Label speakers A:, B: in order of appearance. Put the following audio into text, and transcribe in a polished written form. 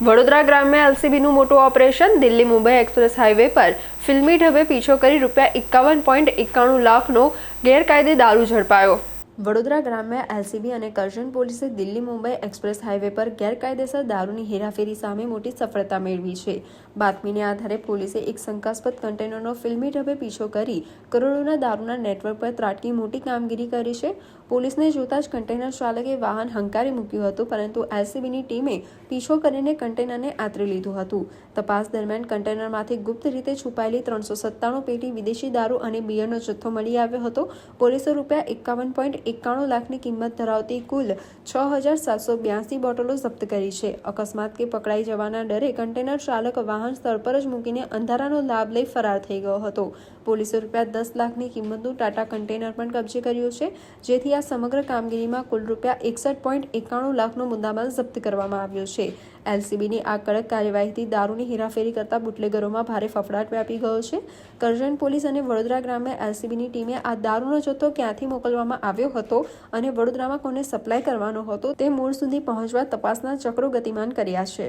A: વડોદરા ગ્રામ્ય એલસીબીનું મોટું operation Delhi Mumbai express highway પર ફિલ્મી ઢબે પીછો કરી ₹51.91 લાખનો ગેરકાયદે દારૂ ઝડપાયો। વડોદરા ગ્રામ્ય એલસીબી અને કરજણ પોલીસે દિલ્હી મુંબઈ એક્સપ્રેસ હાઈવે પર ગેરકાયદેસર દારૂની હેરાફેરી સામે મોટી સફળતા મેળવી છે। બાતમીને આધારે પોલીસે એક શંકાસ્પદ કન્ટેનરનો ફિલ્મી ઢબે પીછો કરી કરોડોના દારૂના નેટવર્ક પર ત્રાટકી મોટી કામગીરી કરી છે। પોલીસને જોતા જ કન્ટેનર ચાલકે વાહન હંકારી મૂક્યું હતું, પરંતુ એલસીબીની ટીમે પીછો કરીને કન્ટેનરને આંતરી લીધું હતું। તપાસ દરમિયાન કન્ટેનરમાંથી ગુપ્ત રીતે છુપાયેલી 397 પેટી વિદેશી દારૂ અને બિયરનો જથ્થો મળી આવ્યો હતો। પોલીસે ₹51.91 લાખની કિંમત ધરાવતી કુલ 6,782 બોટલો જપ્ત કરી છે। અકસ્માત કે પકડાઈ જવાના ડરે કન્ટેનર ચાલક વાહન સ્થળ પર જ મૂકીને અંધારાનો લાભ લઈ ફરાર થઈ ગયો હતો। પોલીસે ₹10 લાખની કિંમતનું ટાટા કન્ટેનર પણ કબજે કર્યું છે, જેથી આ સમગ્ર કામગીરીમાં કુલ ₹61.91 લાખનો મુદ્દામાલ જપ્ત કરવામાં આવ્યો છે। એલસીબીની આ કડક કાર્યવાહીથી દારૂની હેરાફેરી કરતા બુટલેગરોમાં ભારે ફફડાટ વ્યાપી ગયો છે। કરજણ પોલીસ અને વડોદરા ગ્રામ્ય એલસીબીની ટીમે આ દારૂનો જથ્થો ક્યાંથી મોકલવામાં આવ્યો હતો અને વડોદરામાં કોને સપ્લાય કરવાનો હતો તે મૂળ સુધી પહોંચવા તપાસના ચક્રો ગતિમાન કર્યા છે।